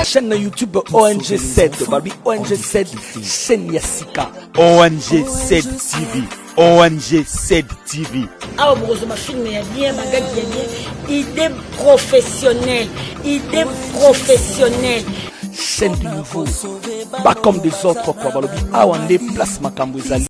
Chaîne YouTube ONG7, Barbie ONG7, chaîne Yassika. ONG7 TV, ONG7 TV. Ah, ma film est bien, ma gars, bien. Idée professionnelle, idée professionnelle. Chaîne du nouveau, pas comme des autres, quoi. Barbie, ah, on est place Makambouezali.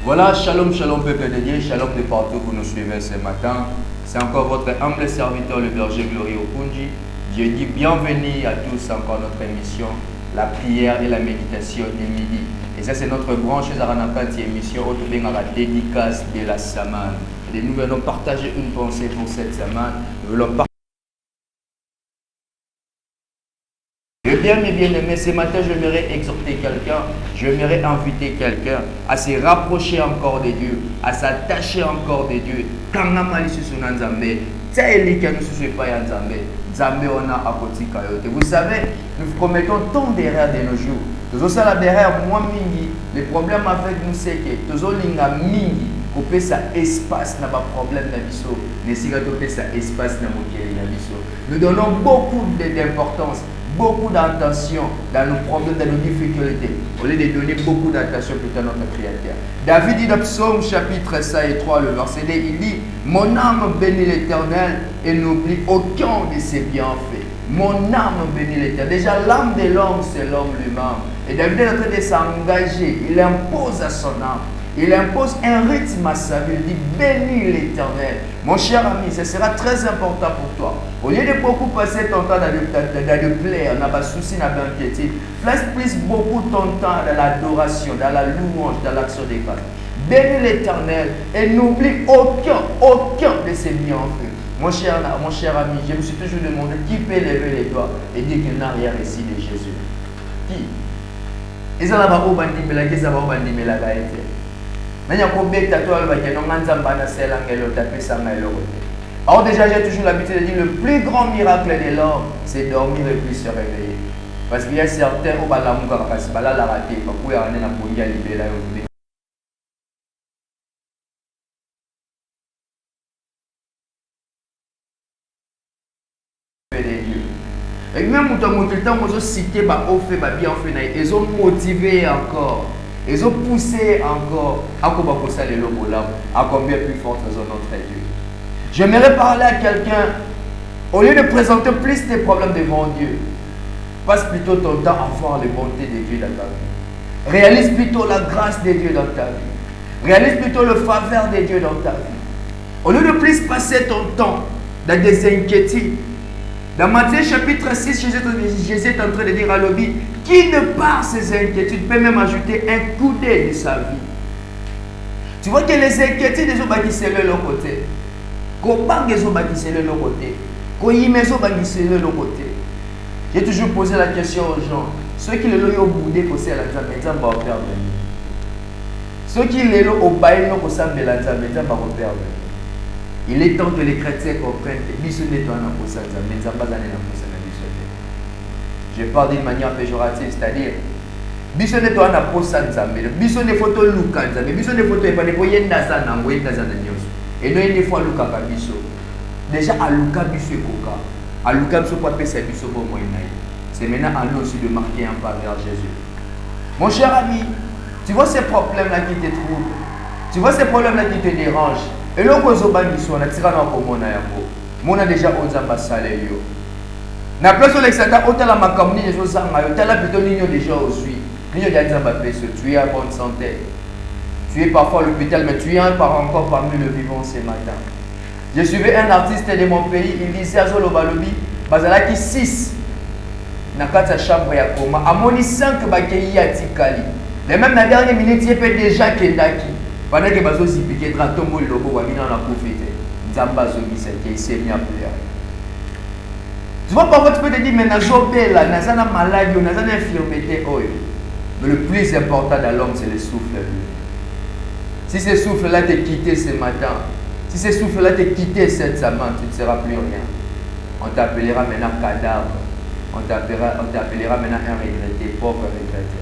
Voilà, shalom, shalom peuple de Dieu, shalom de partout vous nous suivez ce matin. C'est encore votre humble serviteur, le berger Glory Okunji. Je dis bienvenue à tous encore notre émission, la prière et la méditation du midi. Et ça c'est notre branche Zaranapati émission, au bien à la dédicace de la semaine. Et nous venons partager une pensée pour cette semaine. Nous voulons mes bien-aimés, ce matin, j'aimerais exhorter quelqu'un, j'aimerais inviter quelqu'un à se rapprocher encore de Dieu, à s'attacher encore de Dieu. Vous savez, nous commettons tant d'erreurs de nos jours. Nous avons la derrière moi mingi. Le problème avec nous, c'est que nous avons mingi. Nous avons ça espace n'a pas problème d'abissou. Nous avons ça espace n'a pas. Nous donnons beaucoup d'importance, beaucoup d'attention dans nos problèmes, dans nos difficultés, au lieu de donner beaucoup d'attention plutôt à notre Créateur. David dit dans Psaume chapitre 5 et 3, le verset 2, il dit: mon âme bénit l'Éternel et n'oublie aucun de ses bienfaits. Mon âme bénit l'Éternel. Déjà, l'âme de l'homme, c'est l'homme lui-même. Et David est en train de s'engager. Il impose à son âme. Il impose un rythme à sa vie. Il dit: bénis l'Éternel. Mon cher ami, ce sera très important pour toi. Au lieu de beaucoup passer ton temps dans le plaire, dans le souci, dans l'inquiétude, place plus beaucoup ton temps dans l'adoration, dans la louange, dans l'action des grâces. Bénis l'Éternel et n'oublie aucun de ses bienfaits. Mon cher ami, je me suis toujours demandé qui peut lever les doigts et dire qu'il n'a rien ici de Jésus. Qui? Ils ont la barre au bandimela, qu'ils ont la barre au bandimela. Alors déjà j'ai toujours l'habitude de dire le plus grand miracle de l'homme c'est dormir et puis se réveiller. Parce qu'il y a certains qui ont la raté. Et même quand on a cité ils ont motivé encore. Ils ont poussé encore à combien plus forte raison notre Dieu. J'aimerais parler à quelqu'un, au lieu de présenter plus de problèmes devant Dieu, passe plutôt ton temps à voir les bontés de Dieu dans ta vie. Réalise plutôt la grâce de Dieu dans ta vie. Réalise plutôt le faveur de Dieu dans ta vie. Au lieu de plus passer ton temps dans des inquiétudes. Dans Matthieu chapitre 6, Jésus est en train de dire à l'objet qui de par ses inquiétudes peut même ajouter un coup d'œil de sa vie. Tu vois que les inquiétudes des autres qui sont de l'autre côté. Comment les autres qui sont de l'autre côté. Comment les autres qui sont de l'autre côté. J'ai toujours posé la question aux gens. Ceux qui le ont boudé pour faire la Nzambe va perdre. Ceux qui l'ont obéi non pour ça de la Nzambe va perdre. Il est temps que les chrétiens comprennent que je parle d'une manière péjorative, c'est-à-dire et non une fois Luka Biso. Déjà à Luka Biso Koka. À Luka Biso pas passer Biso pour moi. C'est maintenant à nous aussi de marquer un pas vers Jésus. Mon cher ami, tu vois ces problèmes-là qui te trouvent. Tu vois ces problèmes-là qui te dérangent. Et là, on a tiré on a déjà osé passer. Na place où l'excédent, on a la macamni, les choses, on a plutôt l'union déjà aussi. L'union de tu es à bonne santé. Tu es parfois à l'hôpital, mais tu es encore parmi le vivant ce matin. Je suivais un artiste de mon pays, il disait à Zolo Balobi, Bazalaki 6, dans la chambre ya coma, à moni 5 bakeyi ya tikali. Mais même dans la dernière minute, il peut déjà kendaki. Pendant que Bazo Zipike Tratombo le logo, Wabina a profité. Zamba Zobisa qui s'est mis à pleurer. Tu vois, parfois tu peux te dire, mais Nazobé là, Nazana maladie, Nazana infirmité, mais le plus important dans l'homme, c'est le souffle. Si ce souffle-là t'a quitté ce matin, si ce souffle-là t'a quitté cette semaine, tu ne seras plus rien. On t'appellera maintenant cadavre. On t'appellera maintenant un regretté, pauvre regretté.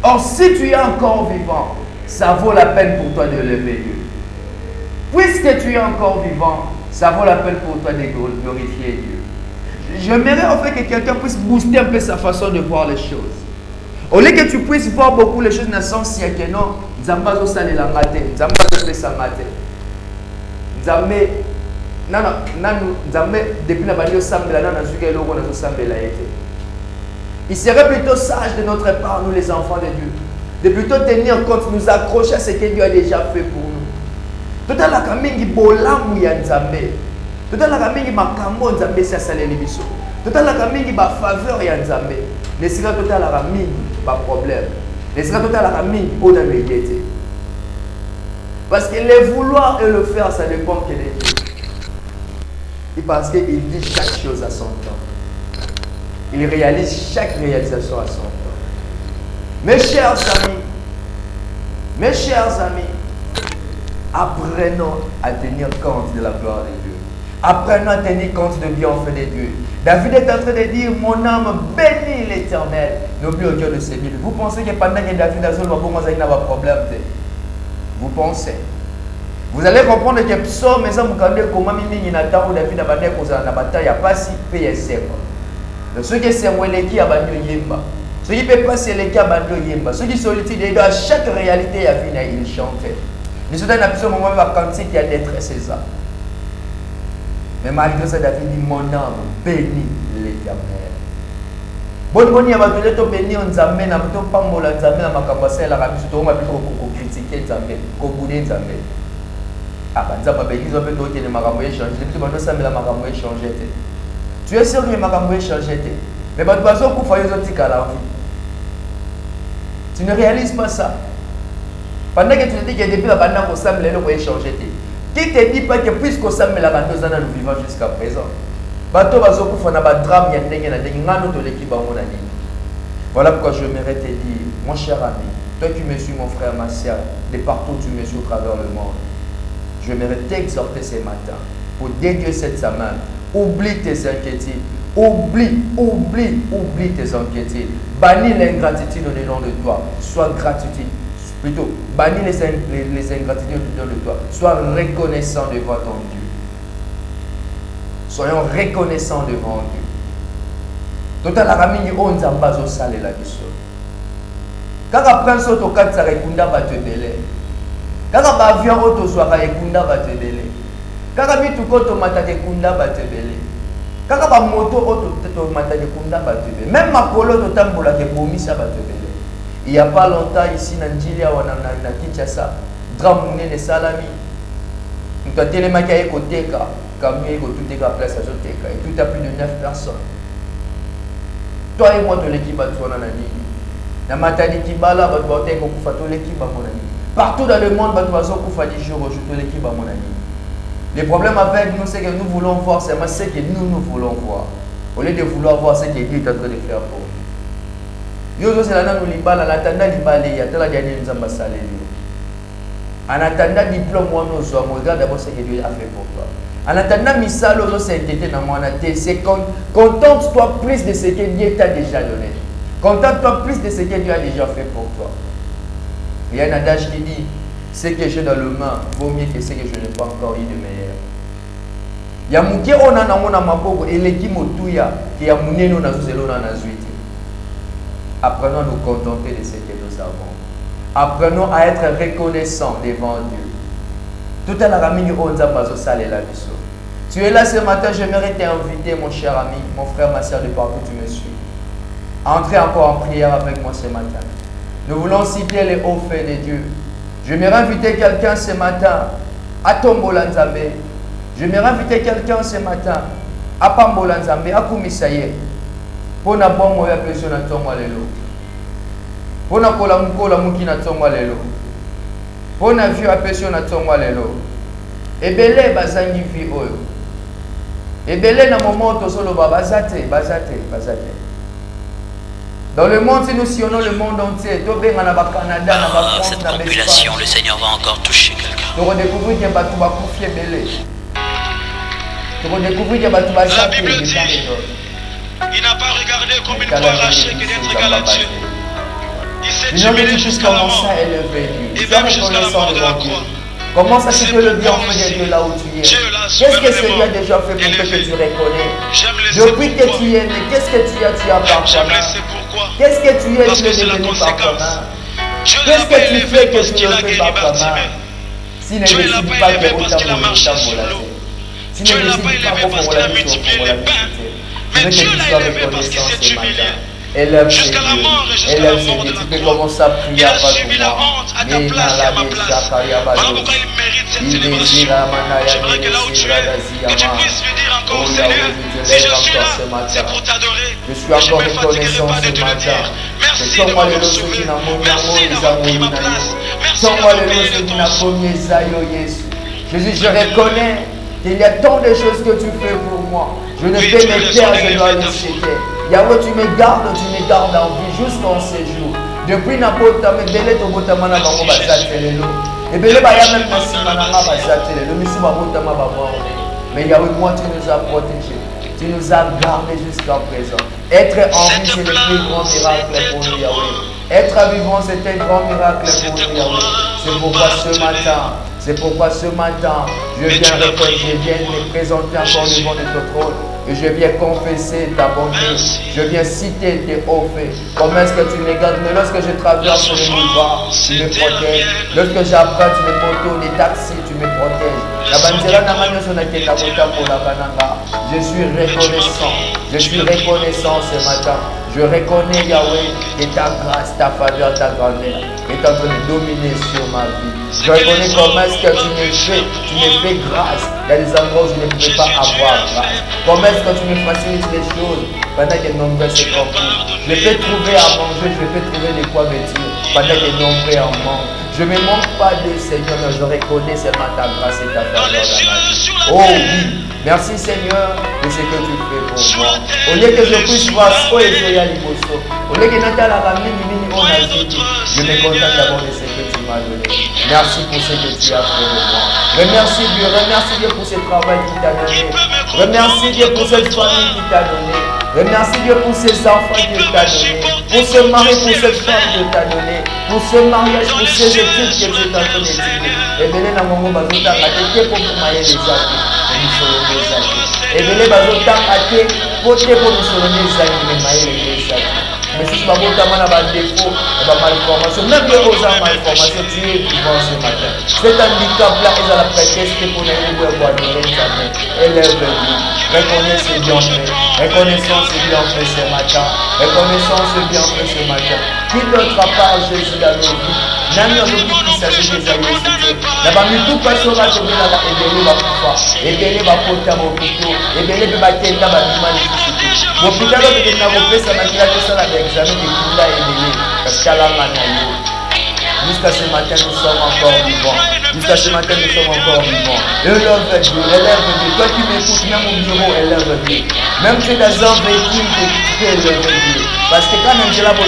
Or, si tu es encore vivant, ça vaut la peine pour toi de lever Dieu. Puisque tu es encore vivant, ça vaut la peine pour toi de glorifier Dieu. J'aimerais en fait que quelqu'un puisse booster un peu sa façon de voir les choses. Au lieu que tu puisses voir beaucoup les choses dans le sens que non, Zambazo sale la maté, Zambazo fait sa maté. Zambe, Zambe, depuis la banlieue Sambela, il serait plutôt sage de notre part, nous les enfants de Dieu, de plutôt tenir compte, nous accrocher à ce que Dieu a déjà fait pour nous. Tout à l'heure, mingi bolamu ya Nzambe. Tout à l'heure, mingi makambo Nzambe si asaleli biso. Tout à l'heure, mingi ba faveur ya Nzambe. Ne sera tout à l'heure mingi ba problème. Ne sera tout à l'heure mingi pour la médiété. Parce que le vouloir et le faire, ça dépend que de Dieu. Et parce qu'il dit chaque chose à son temps. Il réalise chaque réalisation à son temps. Mes chers amis, apprenons à tenir compte de la gloire de Dieu. Apprenons à tenir compte de bienfaits de Dieu. David est en train de dire, mon âme bénit l'Éternel. N'oublie au cœur de ses villes. Vous pensez que pendant que David a fait un problème? Vous pensez? Vous allez comprendre que psaume, mais ça vous regardez comment David a battu la bataille, il n'y a pas si PSM. Ceux qui sont qui a battu Yemba. Ceux qui ne peuvent pas se les cas battu Yemba. Ceux qui sont utilisés à chaque réalité, il chantait. Mais c'est un absolu moment vacantique qui a détressé ça. Mais malgré ça, David dit, mon âme bénit l'Éternel. Bon, il y a des gens qui bénir Nzambe, na to pambola Nzambe na makabasa la rabiso to ma plutôt ko critiquer Nzambe, ko bouder Nzambe. Ah bah Nzambe ba ils ont fait d'autres makambo échanger, depuis maintenant ça me la makambo échanger. Tu es sûr que makambo échanger mais ba bazo ko fa yozo tikala vie. Tu ne réalises pas ça. Pendant que tu te dis que depuis la bande ko ça me le ko échanger. Qui te dit pas que puisque ça me la bande ça nous vivons jusqu'à présent. Bato bazokufa na ba drame ya ndenge na ndenge ngano to l'équipe bango na nini. Voilà pourquoi je m'aimerais te dire, mon cher ami, toi qui me suis, mon frère, ma soeur, de partout où tu me suis au travers le monde, je m'aimerais t'exhorter ce matin pour dédier cette semaine. Oublie tes inquiétudes, oublie tes inquiétudes. Bannis l'ingratitude au dedans de toi, sois gratitude. Plutôt, bannis les ingratitudes au dedans de toi, sois reconnaissant devant ton Dieu. Soyons reconnaissants devant Dieu. Tout à l'heure, on a bazo salé la biso. Quand après ça, tu as dit que tu as délai. Quand tu as vu que tu as délai. Quand tu as vu que tu as délai. Quand tu as moto, tu as délai. Même ma polo, tu as dit il n'y a pas longtemps ici, dans Nigeria ou dans Kinshasa, drame de salami. Tu as télémaqué à côté. Comme il y a tout est à place à Joteka et tout à plus de 9 personnes. Toi et moi, de l'équipe à toi, dans la maternité, partout dans le monde, tu as l'équipe à mon ami. Le problème avec nous, c'est que nous voulons voir seulement ce que nous voulons voir. Au lieu de vouloir voir ce que Dieu est en train de faire pour nous. Yo, c'est là où nous en attendant diplôme, regarde d'abord ce que Dieu a fait pour toi. En attendant, Misalo, c'est contente-toi plus de ce que Dieu t'a déjà donné. Contente-toi plus de ce que Dieu a déjà fait pour toi. Il y a un adage qui dit, ce que j'ai dans le main vaut mieux que ce que je n'ai pas encore eu de meilleur. Il y a mouké on a mon amaboko et l'équipe motuya qui a mouné nous dans zélo dans la suite. Apprenons à nous contenter de ce que nous avons. Apprenons à être reconnaissants devant Dieu. Tout à l'heure, tu es là ce matin, j'aimerais t'inviter, mon cher ami, mon frère, ma soeur, de partout où tu me suis. Entrez encore en prière avec moi ce matin. Nous voulons citer les hauts faits de Dieu. J'aimerais inviter quelqu'un ce matin à Tombola Nzambe. J'aimerais inviter quelqu'un ce matin à Pambola Nzambe, à Kumisaye. Pour na bon moya pression na tomba lelo. Pour na kola mukola muki na tomba lelo. Pour na vie à pression na tomba lelo. Ebele bazangi vie oyo. Ebele na moment to solo bazate. Dans le monde, si nous sillonnons le monde entier, cette population, le Seigneur va encore toucher quelqu'un. Tu redécouvrir qu'il y a des gens qui belé. Tu redécouvrir qu'il y a des gens qui il n'a pas regardé comme une poire arrachée que d'être égal à Dieu. Il s'est humilié jusqu'à la mort. Et même jusqu'à la mort de la croix. Commence à citer le bienfait de Dieu là où tu es. Qu'est-ce que Seigneur a déjà fait pour toi que tu reconnais? Depuis que tu es né, qu'est-ce que tu as par commun? Qu'est-ce que tu es devenu par commun? Qu'est-ce que tu fais que tu le fais par commun? Si ne décide pas que vous t'avez marché sur l'eau. Dieu ne l'a pas élevé parce qu'il a multiplié les pains. Mais Dieu l'a élevé parce qu'il s'est humilié. Élève ses jusqu'à la yeux. mort et jusqu'à Élève la ses mort de yeux. la Tu peux croix. commencer à prier Il a avant subi la honte à ta place et à ma place. Voilà pourquoi il mérite cette célébration. J'aimerais que là où tu es, que tu puisses lui dire encore, Seigneur, si je suis là, c'est pour t'adorer. Je suis encore Je ne me fatiguerai reconnaissant pas de ce te le dire. matin. Merci de m'avoir sauvé. Merci d'avoir pris ma place. Merci d'avoir payé le temps. Jésus, je reconnais qu'il y a tant de choses que tu fais pour moi. Je ne peux me taire, je dois le citer. Yahweh, tu me gardes en vie jusqu'en ces jours. Depuis n'importe quel délai, tu as mana bango bazatelelo. Et belé baya même nasima na ma bazatelelo. Misu babotama babone. Mais Yahweh, moi tu nous as protégés. Tu nous as gardés jusqu'à présent. Être en vie, c'est le plus grand miracle pour nous, Yahweh. Être vivant, c'est un grand miracle pour nous, Yahweh. C'est pourquoi ce matin, je viens me présenter encore devant notre trône. Et je viens confesser ta bonté. Je viens citer tes hauts faits. Comment est-ce que tu me gardes? Mais lorsque je traverse le boulevard, tu me protèges. Lorsque j'apprends, tu me protèges. Les taxis, tu me protèges. Je suis reconnaissant. Je suis reconnaissant ce matin. Je reconnais, Yahweh, que ta grâce, ta faveur, ta grandeur est en train de dominer sur ma vie. Je reconnais comment est-ce que tu me fais grâce. Il y a des endroits où je ne pouvais pas avoir grâce. Comment est-ce que tu me facilites les choses pendant que nombreux se compliquent. Je peux trouver à manger, je peux trouver de quoi vêtir pendant que nombreux en manquent. Je ne me manque pas de Seigneur, mais je reconnais seulement ta grâce et ta faveur dans ma vie. Oh oui, merci Seigneur de ce que tu fais pour moi. Au lieu que je puisse voir ce que je fais, au lieu que je me contente d'abord de ce que tu m'as donné. Merci pour ce que tu as fait de moi. Remercie Dieu pour ce travail qu'il t'a donné. Remercie Dieu pour cette famille qu'il t'a donné. Remercie Dieu pour ces enfants qu'il t'a donné. Pour ce mari, pour cette femme qu'il t'a donné. Pour ce mariage, pour ces études que tu es en train d'étudier. Et bien, nous avons besoin de pour les actes. Et bien, nous avons besoin pour nous souligner les actes. Mais si tu vas avoir des défauts, des malformations, même que aux malformations, tu es vivant ce matin. Cet handicap-là est à la prétexte pour les voir de l'examen. Élève-lui. Reconnais ce bienfait. Reconnaissons ce bienfait ce matin. Reconnaissons ce bienfait ce matin. Qui d'autre à part Jésus dans nos vies? Nani olobi kisasi ezali esite na bamitu mpasi oyo bazobelaka ebele bakufa ebele bakota bopito ebele mpe bakenda babima lisusu te bopitalo bekenda kopesa makila tosala baexamen ekunda ebele kasi talanga na yo. Jusqu'à ce matin, nous sommes encore vivants. Jusqu'à ce matin, nous sommes encore vivants. Élève Dieu, élève Dieu. Toi qui m'écoutes, même au bureau, élève Dieu. Même si tu es dans un véhicule, tu peux élever Dieu. Parce que quand même, là, tu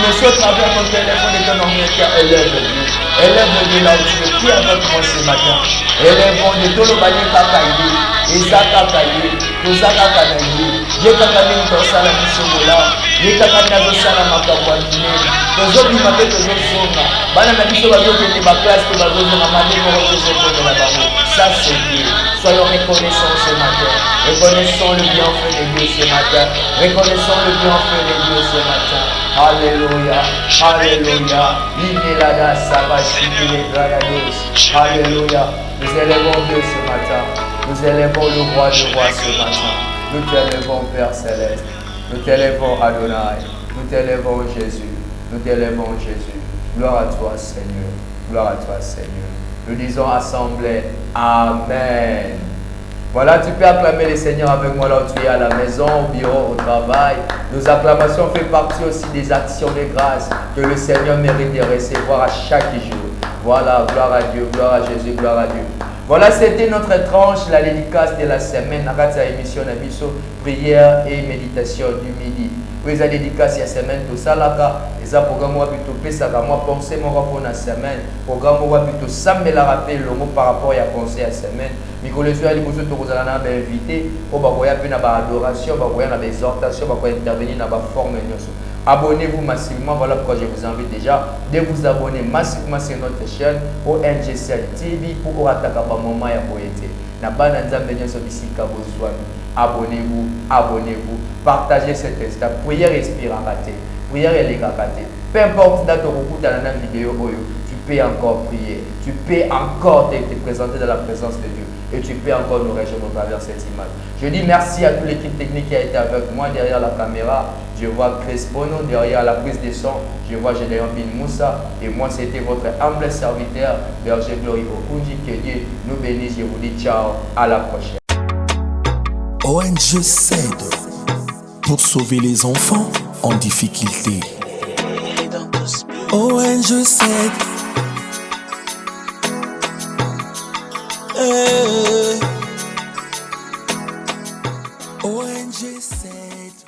me suis au travers ton téléphone et ton ordinateur, élève Dieu. Élève Dieu là où tu es. Qui est avec moi ce matin? Élèvons Dieu. Tout le bagne kakaïe. Ezaka kaye. Tozaka kanaye. Yekakane mtosala misomola. Yekakane nazosala makabwanine. Tozobima mpe tozozonga. Bana na biso bazokende baklasse mpe bazozonga malemo bazozokondela bango. Ça c'est Dieu. Soyons reconnaissants ce matin. Reconnaissons le bienfait de Dieu ce matin. Reconnaissons le bienfait de Dieu ce matin. Alléluia. Alléluia. Inelada sabashiki les gradados. Alléluia. Nous élevons Dieu ce matin. Nous élevons le roi du roi ce matin. Nous t'élevons Père Céleste. Nous t'élevons Adonai. Nous t'élevons Jésus. Nous t'élevons Jésus. Gloire à toi Seigneur. Gloire à toi Seigneur. Nous disons assemblée. Amen. Voilà, tu peux acclamer le Seigneur avec moi là où tu es à la maison, au bureau, au travail. Nos acclamations font partie aussi des actions de grâce que le Seigneur mérite de recevoir à chaque jour. Voilà, gloire à Dieu, gloire à Jésus, gloire à Dieu. Voilà, c'était notre tranche, la dédicace de la semaine. Dans la émission Nabiso, prière et méditation du midi. Oui, la dédicace de la semaine, tout ça là, et un programme où plutôt penser moi penser mon rapport la semaine, programme où plutôt samedi la rappel le mot par rapport à penser à la semaine. Mais quand les gens les besoins de vous allez invité, on va voir une adoration, on va voir une exhortation, on va intervenir dans la forme. Abonnez-vous massivement, voilà pourquoi je vous invite déjà de vous abonner massivement sur notre chaîne ONG7 TV pour attaquer par moment ya poété. Na bana nzambe nyoso bisika bozwami. Abonnez-vous, abonnez-vous, partagez cet instant. Prière respire en raté, prière et les gâtés. Peu importe date au dans la vidéo, tu peux encore prier, tu peux encore te présenter dans la présence de Dieu. et tu peux encore nous rejoindre au travers de cette image. Je dis merci à toute l'équipe technique qui a été avec moi derrière la caméra. Je vois Chris Bono derrière la prise de son. Je vois Gédéon Bin Moussa. Et moi, c'était votre humble serviteur, Berger Glory Okunji. Que Dieu nous bénisse. Je vous dis ciao. À la prochaine. ONG s'aide pour sauver les enfants en difficulté. ONG s'aide. ONG s'aide.